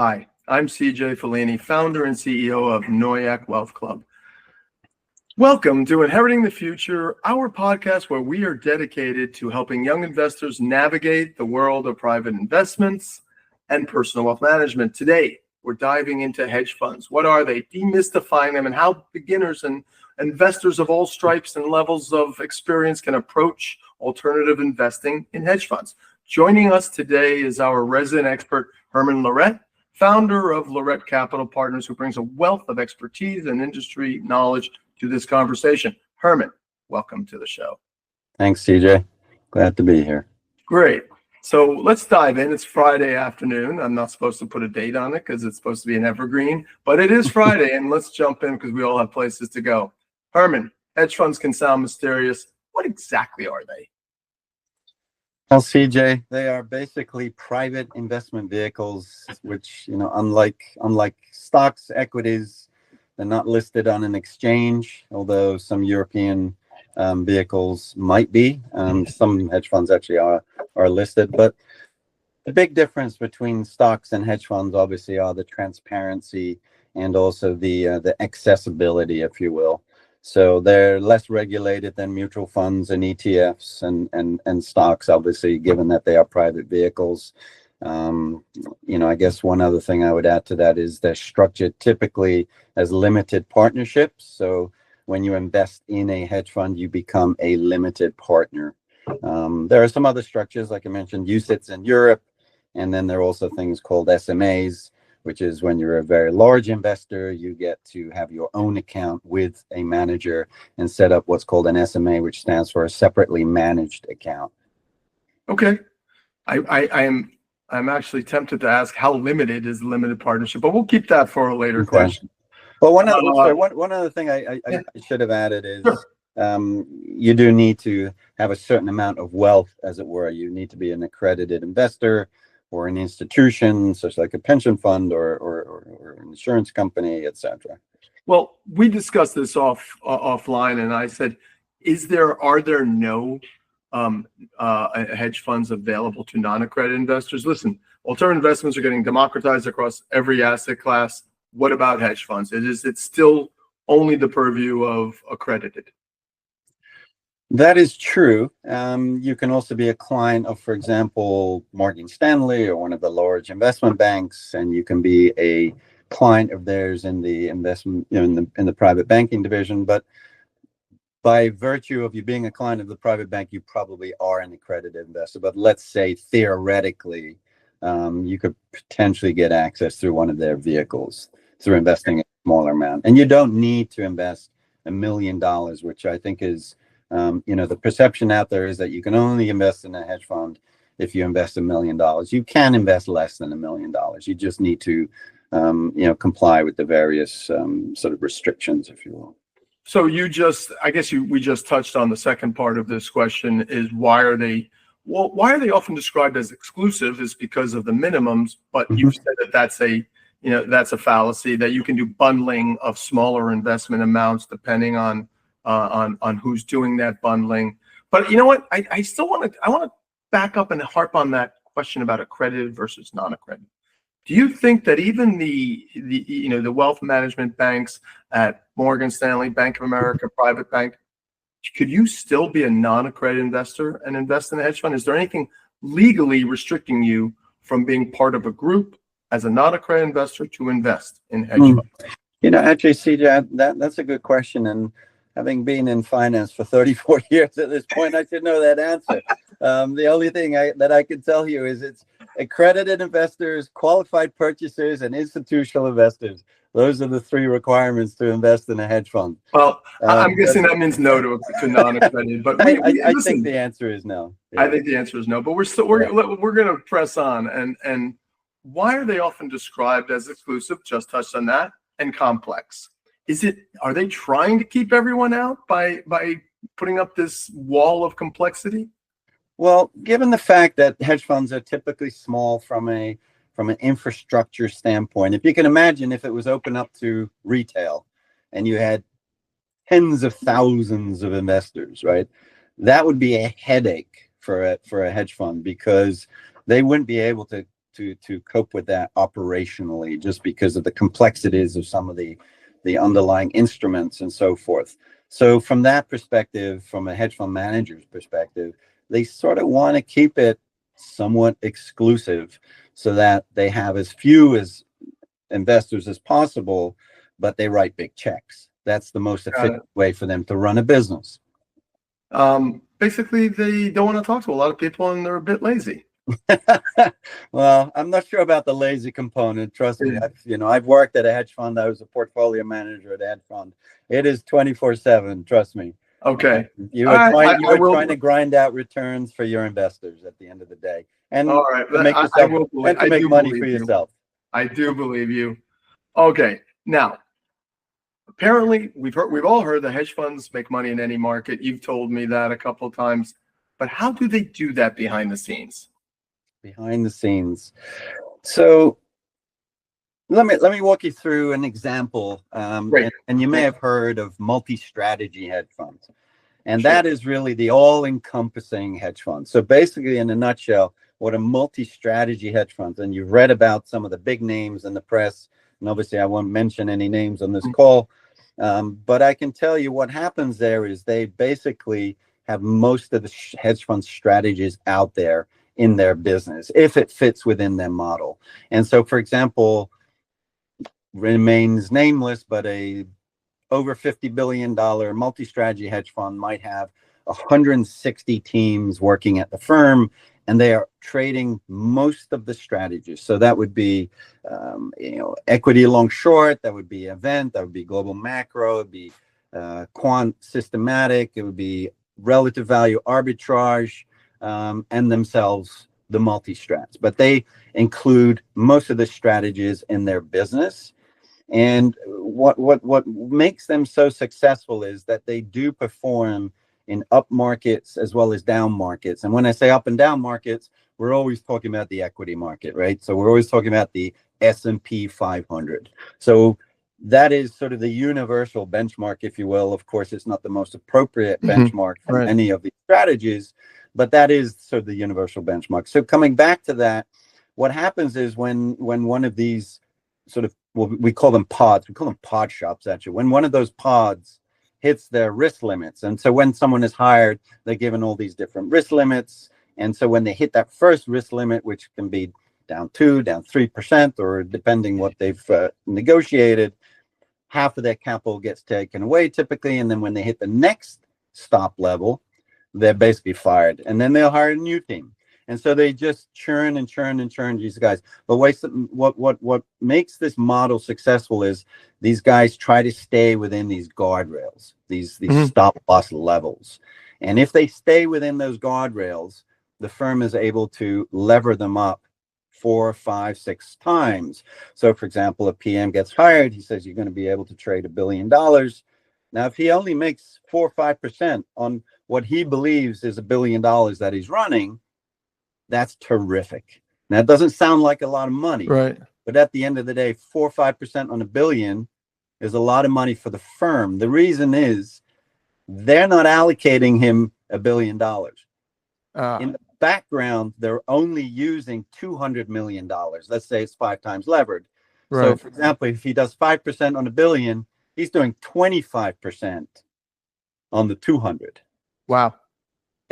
Hi, I'm CJ Fellini, founder and CEO of Noyak Wealth Club. Welcome to Inheriting the Future, our podcast where we are dedicated to helping young investors navigate the world of private investments and personal wealth management. Today, we're diving into hedge funds. What are they? Demystifying them and how beginners and investors of all stripes and levels of experience can approach alternative investing in hedge funds. Joining us today is our resident expert, Herman Laret, founder of Laret Capital Partners, who brings a wealth of expertise and industry knowledge to this conversation. Herman, welcome to the show. Thanks, CJ. Glad to be here. Great. So let's dive in. It's Friday afternoon. I'm not supposed to put a date on it because it's supposed to be an evergreen, but it is Friday, and let's jump in because we all have places to go. Herman, hedge funds can sound mysterious. What exactly are they? Well, CJ, they are basically private investment vehicles, which, unlike stocks, equities, they're not listed on an exchange, although some European vehicles might be. Some hedge funds actually are listed, but the big difference between stocks and hedge funds obviously are the transparency and also the accessibility, if you will. So they're less regulated than mutual funds and ETFs and stocks, obviously, given that they are private vehicles. I guess one other thing I would add to that is they're structured typically as limited partnerships. So when you invest in a hedge fund, you become a limited partner. There are some other structures, like I mentioned, UCITS in Europe, and then there are also things called SMAs, which is when you're a very large investor, you get to have your own account with a manager and set up what's called an SMA, which stands for a separately managed account. Okay. I'm actually tempted to ask how limited is the limited partnership, but we'll keep that for a later question. Well, one other thing I should have added is you do need to have a certain amount of wealth, as it were. You need to be an accredited investor or an institution, such like a pension fund or an insurance company, etc. Well, we discussed this offline, and I said, are there no hedge funds available to non-accredited investors? Listen, alternative investments are getting democratized across every asset class. What about hedge funds? It's still only the purview of accredited. That is true. You can also be a client of, for example, Morgan Stanley or one of the large investment banks, and you can be a client of theirs in the investment, in the private banking division. But by virtue of you being a client of the private bank, you probably are an accredited investor. But let's say theoretically, you could potentially get access through one of their vehicles through investing a smaller amount, and you don't need to invest $1 million, which I think is. The perception out there is that you can only invest in a hedge fund if you invest $1 million. You can invest less than $1 million. You just need to, comply with the various sort of restrictions, if you will. So we just touched on the second part of this question is why are they often described as exclusive is because of the minimums, but you said that's a fallacy, that you can do bundling of smaller investment amounts depending on who's doing that bundling. But you know what? I still want to back up and harp on that question about accredited versus non-accredited. Do you think that even the wealth management banks at Morgan Stanley, Bank of America, Private Bank, could you still be a non-accredited investor and invest in a hedge fund? Is there anything legally restricting you from being part of a group as a non-accredited investor to invest in hedge funds? Actually, CJ, that's a good question. And having been in finance for 34 years at this point, I should know that answer. The only thing that I can tell you is it's accredited investors, qualified purchasers, and institutional investors. Those are the three requirements to invest in a hedge fund. Well, I'm guessing that means no to non-accredited. But I think the answer is no. Yeah. I think the answer is no. But we're going to press on. And why are they often described as exclusive? Just touched on that, and complex. Are they trying to keep everyone out by putting up this wall of complexity? Well, given the fact that hedge funds are typically small from an infrastructure standpoint, if you can imagine if it was open up to retail and you had tens of thousands of investors, right? That would be a headache for a hedge fund because they wouldn't be able to to cope with that operationally, just because of the complexities of some of the underlying instruments and so forth. So from that perspective, from a hedge fund manager's perspective, they sort of want to keep it somewhat exclusive so that they have as few as investors as possible, but they write big checks. That's the most efficient way for them to run a business. Basically, they don't want to talk to a lot of people, and they're a bit lazy. Well, I'm not sure about the lazy component. Trust me, I've worked at a hedge fund. I was a portfolio manager at a hedge fund. It is 24/7. Trust me. Okay. You are trying to grind out returns for your investors at the end of the day, and all right, to make money for yourself. I do believe you. Okay. Now, apparently, we've all heard that hedge funds make money in any market. You've told me that a couple of times, but how do they do that behind the scenes? Behind the scenes. So let me walk you through an example. And you may have heard of multi-strategy hedge funds. And that is really the all-encompassing hedge fund. So basically, in a nutshell, what a multi-strategy hedge fund, and you've read about some of the big names in the press, and obviously I won't mention any names on this call, but I can tell you what happens there is they basically have most of the hedge fund strategies out there in their business, if it fits within their model. And so, for example, remains nameless, but a over $50 billion multi-strategy hedge fund might have 160 teams working at the firm, and they are trading most of the strategies. So that would be, equity long short, that would be event, that would be global macro, it would be quant systematic, it would be relative value arbitrage, and themselves the multi-strats. But they include most of the strategies in their business. And what makes them so successful is that they do perform in up markets as well as down markets. And when I say up and down markets, we're always talking about the equity market, right? So we're always talking about the S&P 500. So that is sort of the universal benchmark, if you will. Of course, it's not the most appropriate benchmark for any of these strategies, but that is sort of the universal benchmark. So coming back to that, what happens is when one of these sort of, well, we call them pods, we call them pod shops actually, when one of those pods hits their risk limits, and so when someone is hired, they're given all these different risk limits, and so when they hit that first risk limit, which can be down 2, down 3%, or depending what they've negotiated, half of their capital gets taken away typically, and then when they hit the next stop level, they're basically fired, and then they'll hire a new team. And so they just churn and churn and churn these guys. But what makes this model successful is these guys try to stay within these guardrails, these stop loss levels. And if they stay within those guardrails, the firm is able to lever them up 4, 5, 6 times. So for example, a PM gets hired, he says you're going to be able to trade $1 billion. Now, if he only makes 4 or 5% on what he believes is $1 billion that he's running, that's terrific. Now, it doesn't sound like a lot of money, right? But at the end of the day, 4 or 5% on $1 billion is a lot of money for the firm. The reason is they're not allocating him $1 billion. In the background, they're only using $200 million. Let's say it's 5 times levered. Right. So, for example, if he does 5% on $1 billion, he's doing 25% on the 200. Wow.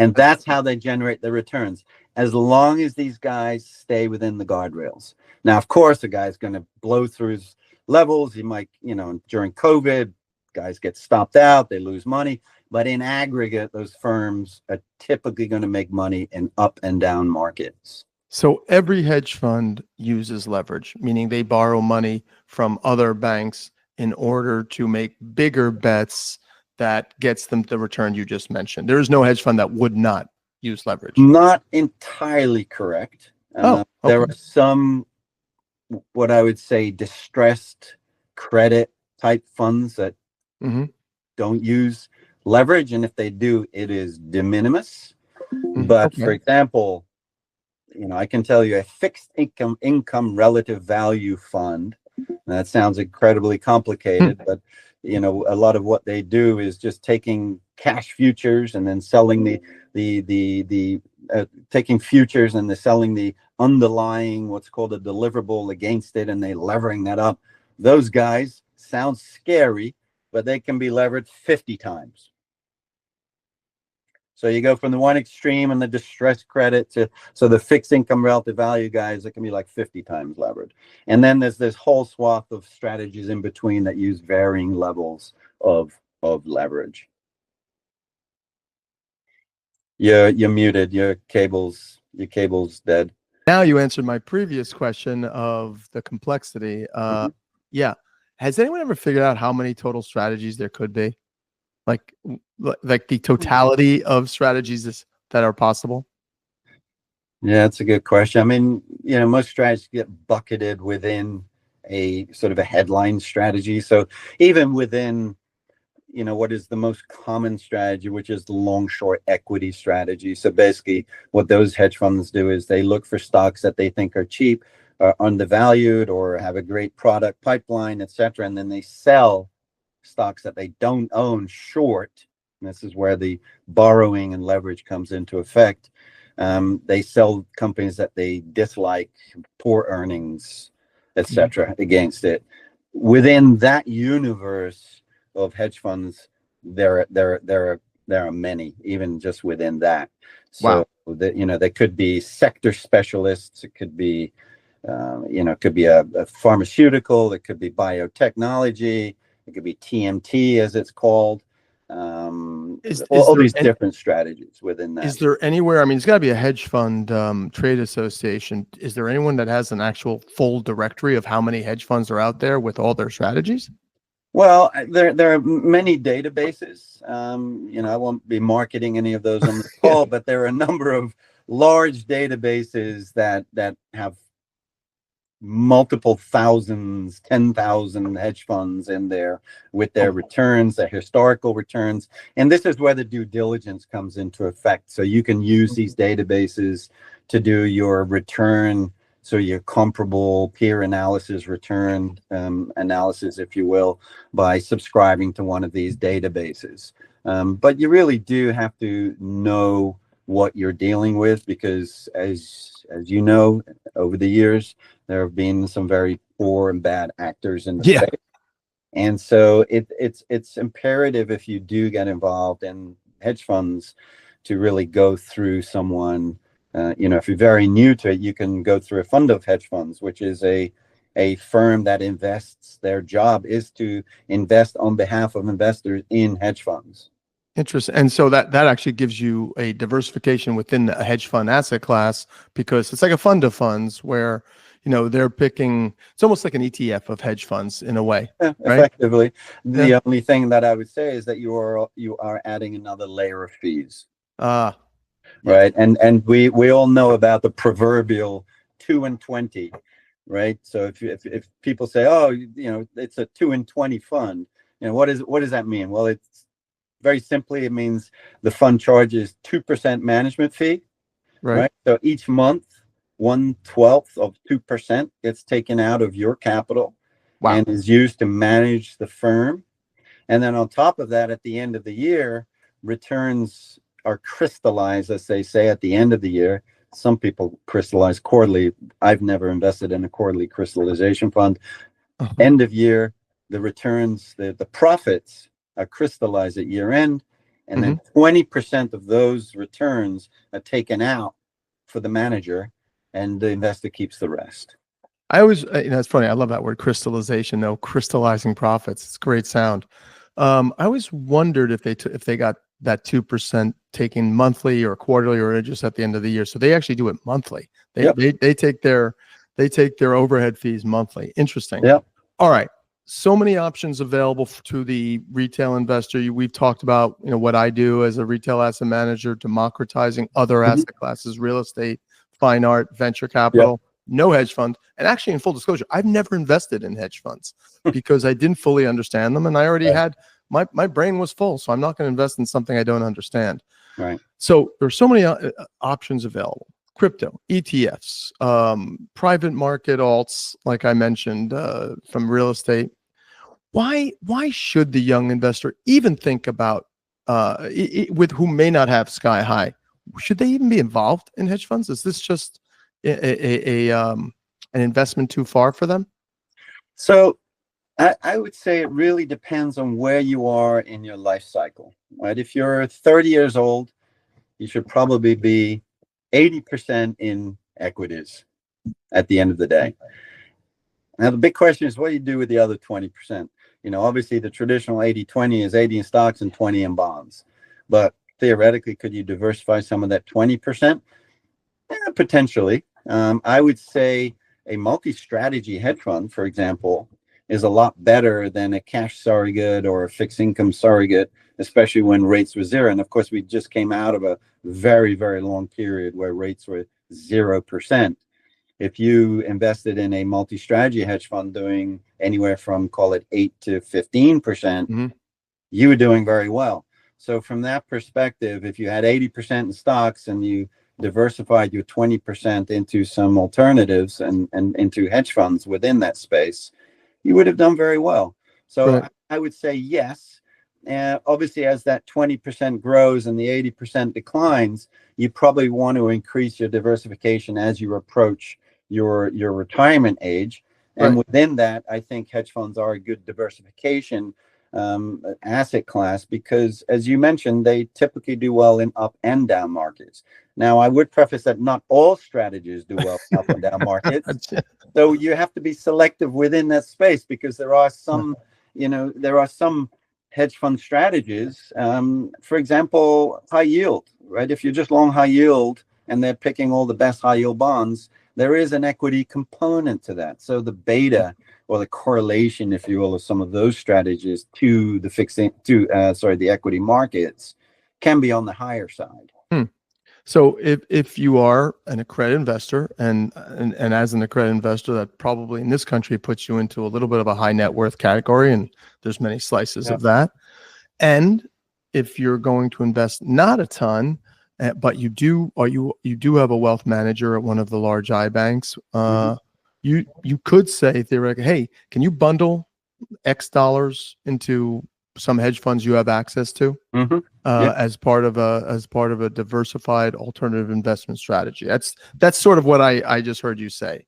And that's how they generate the returns, as long as these guys stay within the guardrails. Now, of course, the guy's going to blow through his levels. He might, during COVID, guys get stopped out, they lose money. But in aggregate, those firms are typically going to make money in up and down markets. So every hedge fund uses leverage, meaning they borrow money from other banks in order to make bigger bets that gets them the return you just mentioned. There is no hedge fund that would not use leverage. Not entirely correct. Okay. There are some, what I would say, distressed credit type funds that don't use leverage. And if they do, it is de minimis. But for example, I can tell you a fixed income relative value fund. That sounds incredibly complicated, but a lot of what they do is just taking cash futures and then selling taking futures and then selling the underlying what's called a deliverable against it, and they levering that up. Those guys sound scary, but they can be levered 50 times. So you go from the one extreme and the distressed credit to, so the fixed income relative value guys, it can be like 50 times levered. And then there's this whole swath of strategies in between that use varying levels of leverage. You're muted. Your cable's dead. Now you answered my previous question of the complexity. Yeah. Has anyone ever figured out how many total strategies there could be? Like the totality of strategies that are possible? Yeah, that's a good question. I mean, most strategies get bucketed within a sort of a headline strategy. So even within, what is the most common strategy, which is the long short equity strategy. So basically what those hedge funds do is they look for stocks that they think are cheap, are undervalued, or have a great product pipeline, etc. And then they sell stocks that they don't own short. And this is where the borrowing and leverage comes into effect. They sell companies that they dislike, poor earnings, etc. against it. Within that universe of hedge funds, there are many, even just within that. So there could be sector specialists. It could be it could be a pharmaceutical. It could be biotechnology. It could be TMT, as it's called. All these different strategies within that. Is there anywhere? I mean, it's got to be a hedge fund trade association. Is there anyone that has an actual full directory of how many hedge funds are out there with all their strategies? Well, there are many databases. I won't be marketing any of those on the call, but there are a number of large databases that have multiple thousands, 10,000 hedge funds in there with their returns, their historical returns. And this is where the due diligence comes into effect. So you can use these databases to do your return, so your comparable peer analysis, return analysis, if you will, by subscribing to one of these databases. But you really do have to know what you're dealing with, because as you know, over the years, there have been some very poor and bad actors in the space. And so it's imperative, if you do get involved in hedge funds, to really go through someone. If you're very new to it, you can go through a fund of hedge funds, which is a firm that invests. Their job is to invest on behalf of investors in hedge funds. Interesting. And so that actually gives you a diversification within a hedge fund asset class, because it's like a fund of funds where, they're picking, it's almost like an ETF of hedge funds in a way. Yeah, right? Effectively. The only thing that I would say is that you are adding another layer of fees. Right. And we all know about the proverbial 2 and 20, right? So if people say, oh, it's a 2 and 20 fund, what does that mean? Well, it's very simply, it means the fund charges 2% management fee, right? So each month, 1/12 of 2% gets taken out of your capital and is used to manage the firm. And then on top of that, at the end of the year, returns are crystallized, as they say, at the end of the year. Some people crystallize quarterly. I've never invested in a quarterly crystallization fund. End of year, the returns, the profits are crystallized at year end, and then 20% of those returns are taken out for the manager, and the investor keeps the rest. I always, it's funny. I love that word, crystallization, though. Crystallizing profits. It's a great sound. I always wondered if they got that 2% taken monthly or quarterly or just at the end of the year. So they actually do it monthly. They take their overhead fees monthly. Interesting. Yeah. All right. So many options available to the retail investor. We've talked about, what I do as a retail asset manager, democratizing other asset classes, real estate, fine art, venture capital, no hedge fund. And actually, in full disclosure, I've never invested in hedge funds because I didn't fully understand them. And I already had, my brain was full. So I'm not going to invest in something I don't understand. Right. So there's so many options available. Crypto, ETFs, private market alts, like I mentioned, from real estate. Why should the young investor even think about, with whom may not have sky high, should they even be involved in hedge funds? Is this just, an investment too far for them? So I would say it really depends on where you are in your life cycle, right? If you're 30 years old, you should probably be 80% in equities at the end of the day. Now, the big question is, what do you do with the other 20%? Obviously the traditional 80-20 is 80 in stocks and 20 in bonds. But theoretically, could you diversify some of that 20%? Potentially. I would say a multi-strategy hedge fund, for example, is a lot better than a cash surrogate or a fixed income surrogate, especially when rates were zero. And of course, we just came out of a very, very long period where rates were 0%. If you invested in a multi-strategy hedge fund doing anywhere from, call it 8 to 15%, you were doing very well. So from that perspective, if you had 80% in stocks and you diversified your 20% into some alternatives and into hedge funds within that space, you would have done very well. So Right. I would say yes. Obviously, as that 20% grows and the 80% declines, you probably want to increase your diversification as you approach your retirement age. And Right. within that, I think hedge funds are a good diversification asset class because, as you mentioned, they typically do well in up and down markets. Now, I would preface that not all strategies do well in up and down markets. So you have to be selective within that space because there are some hedge fund strategies. For example, high yield, right? If you're just long high yield and they're picking all the best high yield bonds, there is an equity component to that. So the beta or the correlation, if you will, of some of those strategies to the equity markets can be on the higher side. So if you are an accredited investor and as an accredited investor, that probably in this country puts you into a little bit of a high net worth category, and there's many slices of that. And if you're going to invest not a ton, but you do have a wealth manager at one of the large iBanks, you could say theoretically, hey, can you bundle X dollars into some hedge funds you have access to as part of a diversified alternative investment strategy? That's sort of what I just heard you say.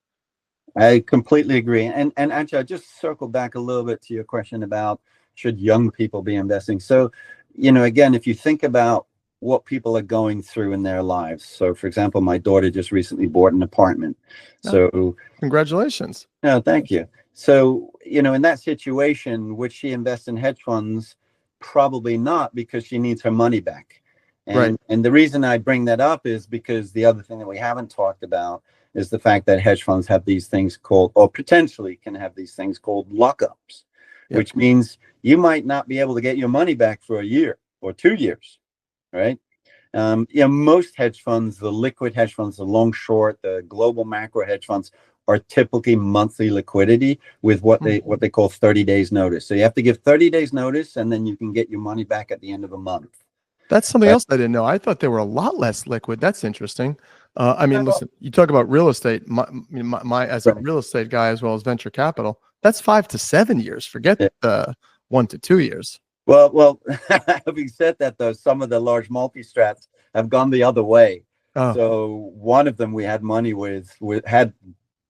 I completely agree. And actually, I just circle back a little bit to your question about should young people be investing. So, again, if you think about what people are going through in their lives. So, for example, my daughter just recently bought an apartment. So, congratulations. No, thank you. So, in that situation, would she invest in hedge funds? Probably not, because she needs her money back. And the reason I bring that up is because the other thing that we haven't talked about is the fact that hedge funds have these things called, or potentially can have these things called lockups, which means you might not be able to get your money back for a year or 2 years, right? Most hedge funds, the liquid hedge funds, the long short, the global macro hedge funds are typically monthly liquidity with what they call 30 days notice. So you have to give 30 days notice and then you can get your money back at the end of a month. That's something else I didn't know. I thought they were a lot less liquid. That's interesting. Listen, you talk about real estate, my as a real estate guy, as well as venture capital, that's 5 to 7 years. Forget the 1 to 2 years. Well, having said that, though, some of the large multi-strats have gone the other way. So one of them we had money with had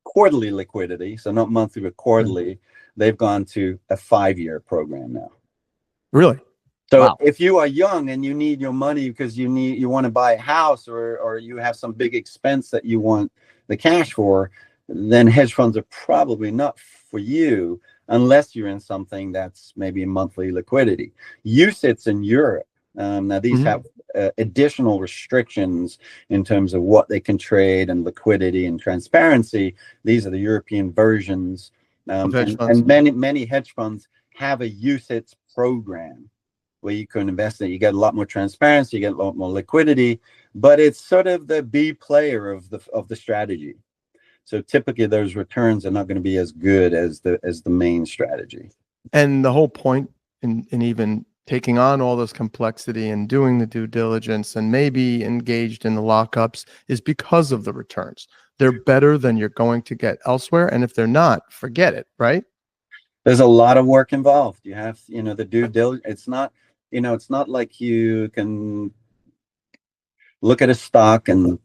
quarterly liquidity, so not monthly, but quarterly. They've gone to a 5-year program now. Really? So if you are young and you need your money because you want to buy a house or you have some big expense that you want the cash for, then hedge funds are probably not for you unless you're in something that's maybe monthly liquidity. UCITS in Europe, now these have additional restrictions in terms of what they can trade and liquidity and transparency. These are the European versions. And many hedge funds have a UCITS program where you can invest in. You get a lot more transparency, you get a lot more liquidity, but it's sort of the B player of the strategy. So typically those returns are not going to be as good as the main strategy. And the whole point in even taking on all this complexity and doing the due diligence and maybe engaged in the lockups is because of the returns. They're better than you're going to get elsewhere. And if they're not, forget it, right? There's a lot of work involved. You have, the due diligence. It's not like you can look at a stock and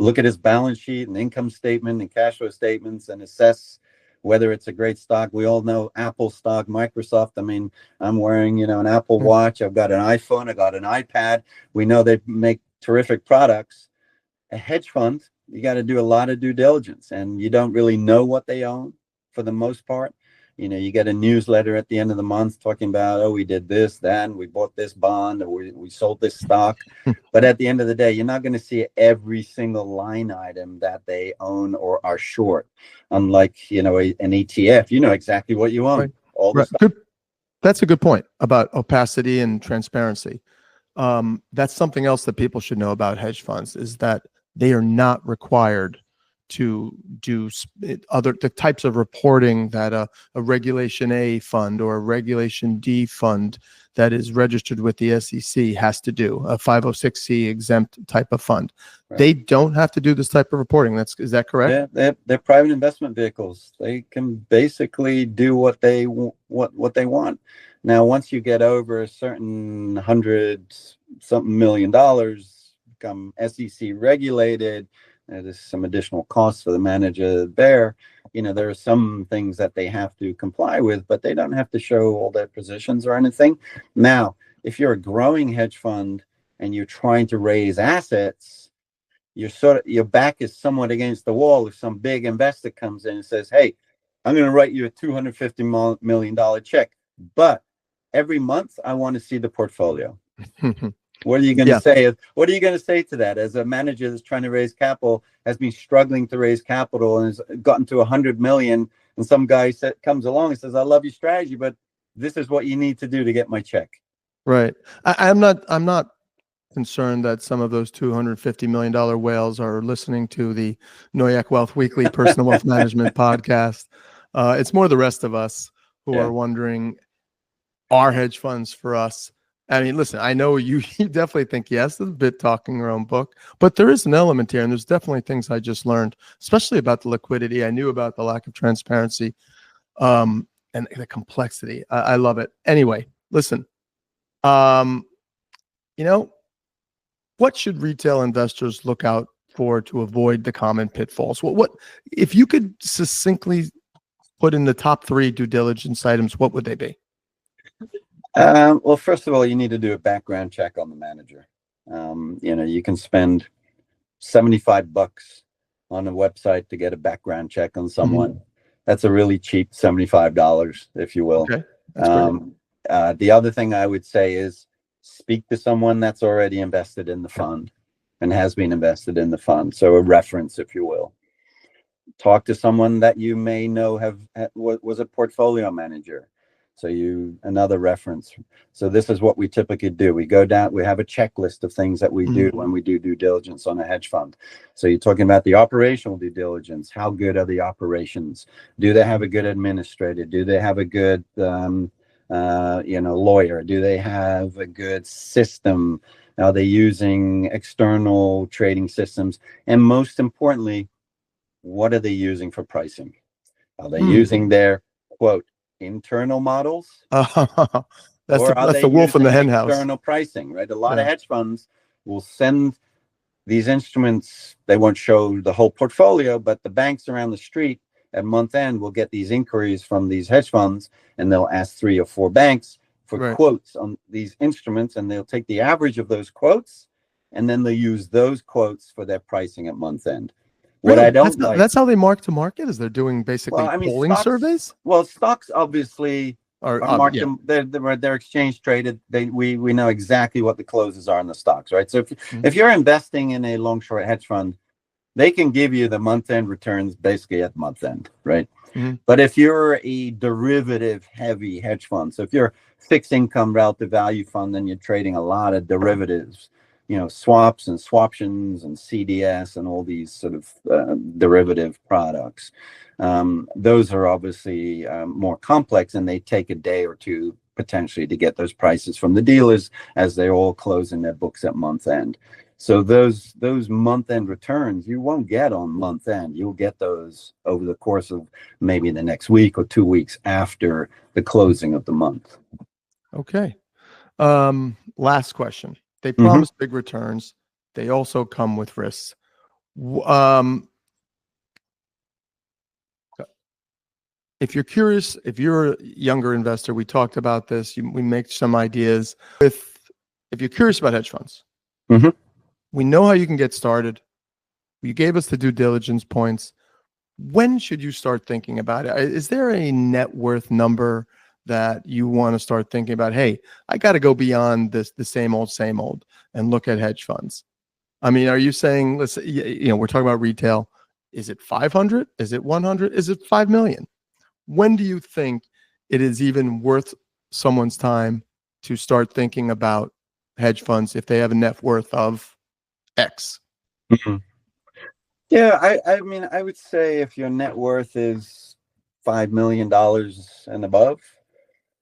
look at his balance sheet and income statement and cash flow statements and assess whether it's a great stock. We all know Apple stock, Microsoft. I mean, I'm wearing, an Apple Watch. I've got an iPhone. I got an iPad. We know they make terrific products. A hedge fund, you got to do a lot of due diligence, and you don't really know what they own for the most part. You get a newsletter at the end of the month talking about, oh, we did this, that, and we bought this bond, or we sold this stock. But at the end of the day, you're not going to see every single line item that they own or are short. Unlike, an ETF, you know exactly what you own. Right. All the Right. stuff. Good. That's a good point about opacity and transparency. That's something else that people should know about hedge funds, is that they are not required to do the types of reporting that a Regulation A fund or a Regulation D fund that is registered with the SEC has to do, a 506c exempt type of fund. Right. They don't have to do this type of reporting. Is that correct? Yeah, they're private investment vehicles. They can basically do what they want. Now, once you get over a certain $100-something million, become SEC regulated, there's some additional costs for the manager there. There are some things that they have to comply with, but they don't have to show all their positions or anything. Now, if you're a growing hedge fund and you're trying to raise assets, your back is somewhat against the wall if some big investor comes in and says, hey, I'm going to write you a $250 million check, but every month I want to see the portfolio. What are you going to say? What are you going to say to that as a manager that's trying to raise capital, has been struggling to raise capital, and has gotten to 100 million, and some guy comes along and says, I love your strategy, but this is what you need to do to get my check. Right. I'm not concerned that some of those $250 million whales are listening to the Noyak Wealth Weekly Personal Wealth Management podcast. It's more the rest of us who are wondering, are hedge funds for us? I mean, listen, I know you definitely think yes, it's a bit talking your own book, but there is an element here, and there's definitely things I just learned, especially about the liquidity. I knew about the lack of transparency and the complexity. I love it. Anyway, listen, what should retail investors look out for to avoid the common pitfalls? What if you could succinctly put in the top 3 due diligence items, what would they be? Well, first of all, you need to do a background check on the manager. You can spend $75 on a website to get a background check on someone. That's a really cheap $75, if you will. Okay, that's great. The other thing I would say is speak to someone that's already invested in the fund and has been invested in the fund. So a reference, if you will. Talk to someone that you may know was a portfolio manager. So another reference. So this is what we typically do. We go down, we have a checklist of things that we do when we do due diligence on a hedge fund. So you're talking about the operational due diligence. How good are the operations? Do they have a good administrator? Do they have a good, lawyer? Do they have a good system? Are they using external trading systems? And most importantly, what are they using for pricing? Are they using their, quote, internal models? That's the wolf in the hen house. External pricing, right? A lot of hedge funds will send these instruments. They won't show the whole portfolio, but the banks around the street at month end will get these inquiries from these hedge funds, and they'll ask 3 or 4 banks for quotes on these instruments, and they'll take the average of those quotes, and then they'll use those quotes for their pricing at month end. What I don't like, that's how they mark to market, is they're doing basically polling surveys. Well, stocks obviously are marked. They're exchange traded. We know exactly what the closes are in the stocks, right? So if you're investing in a long short hedge fund, they can give you the month end returns basically at month end, right? But if you're a derivative heavy hedge fund, so if you're a fixed income relative value fund, then you're trading a lot of derivatives. Swaps and swaptions and CDS and all these sort of derivative products. Those are obviously more complex, and they take a day or two potentially to get those prices from the dealers as they all close in their books at month end. So those month end returns you won't get on month end. You'll get those over the course of maybe the next week or 2 weeks after the closing of the month. Okay. Last question. They promise big returns. They also come with risks. W- if you're curious, if you're a younger investor, we talked about this. We make some ideas. If you're curious about hedge funds, Mhm. we know how you can get started. You gave us the due diligence points. When should you start thinking about it? Is there a net worth number that you want to start thinking about? Hey, I got to go beyond this, the same old, and look at hedge funds. I mean, are you saying, let's say, we're talking about retail. Is it 500? Is it 100? Is it 5 million? When do you think it is even worth someone's time to start thinking about hedge funds if they have a net worth of X? Mhm. Yeah, I mean, I would say if your net worth is $5 million and above,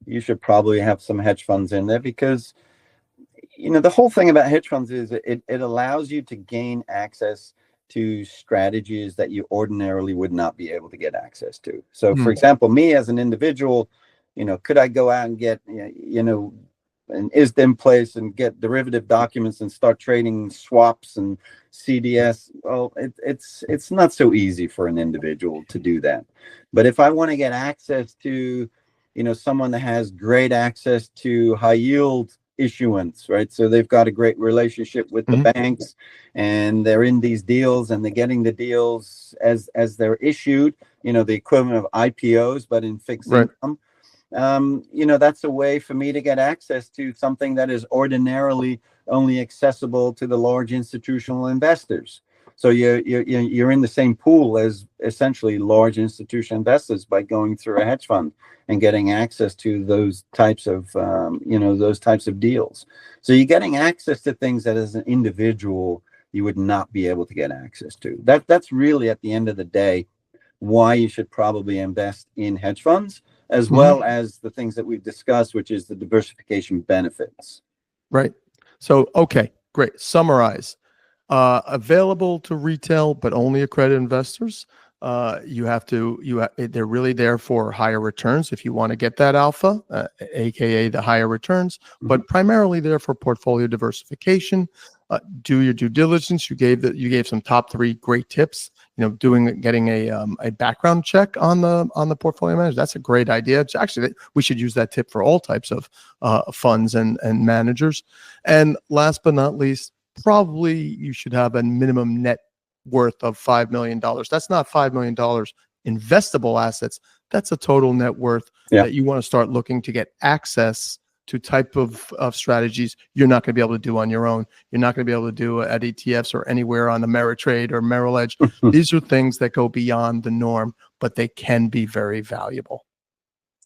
you should probably have some hedge funds in there because, the whole thing about hedge funds is it allows you to gain access to strategies that you ordinarily would not be able to get access to. So, for example, me as an individual, could I go out and get, an ISDA place and get derivative documents and start trading swaps and CDS? Well, it's not so easy for an individual to do that. But if I want to get access to, someone that has great access to high yield issuance, right? So they've got a great relationship with the banks, and they're in these deals, and they're getting the deals as they're issued, the equivalent of IPOs, but in fixed income. That's a way for me to get access to something that is ordinarily only accessible to the large institutional investors. So you're in the same pool as essentially large institutional investors by going through a hedge fund and getting access to those types of deals. So you're getting access to things that as an individual you would not be able to get access to. That's really, at the end of the day, why you should probably invest in hedge funds, as well as the things that we've discussed, which is the diversification benefits. Right. So, okay, great. Summarize. Available to retail, but only accredited investors. They're really there for higher returns if you want to get that alpha, aka the higher returns, but primarily there for portfolio diversification. Do your due diligence. You gave some top 3 great tips. Getting a background check on the portfolio manager. That's a great idea. Actually, we should use that tip for all types of funds and managers. And last but not least, probably you should have a minimum net worth of $5 million. That's not $5 million investable assets. That's a total net worth that you want to start looking to get access to type of strategies you're not going to be able to do on your own. You're not going to be able to do at ETFs or anywhere on the Ameritrade or Merrill Edge. These are things that go beyond the norm, but they can be very valuable.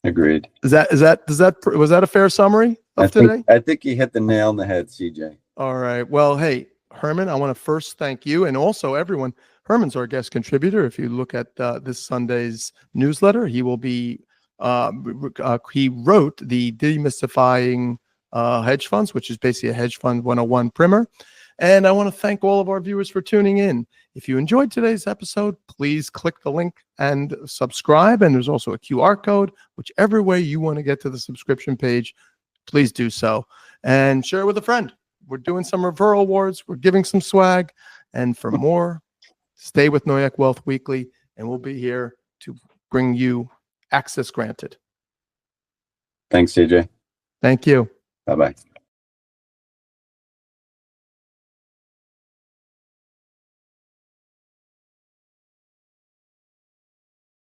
Agreed. Was that a fair summary of today? I think you hit the nail on the head, CJ. All right. Well, hey, Herman, I want to first thank you and also everyone. Herman's our guest contributor. If you look at this Sunday's newsletter, he will be he wrote the Demystifying Hedge Funds, which is basically a Hedge Fund 101 primer. And I want to thank all of our viewers for tuning in. If you enjoyed today's episode, please click the link and subscribe. And there's also a QR code. Whichever way you want to get to the subscription page, please do so. And share it with a friend. We're doing some referral awards. We're giving some swag. And for more, stay with Noyak Wealth Weekly, and we'll be here to bring you Access Granted. Thanks, CJ. Thank you. Bye-bye.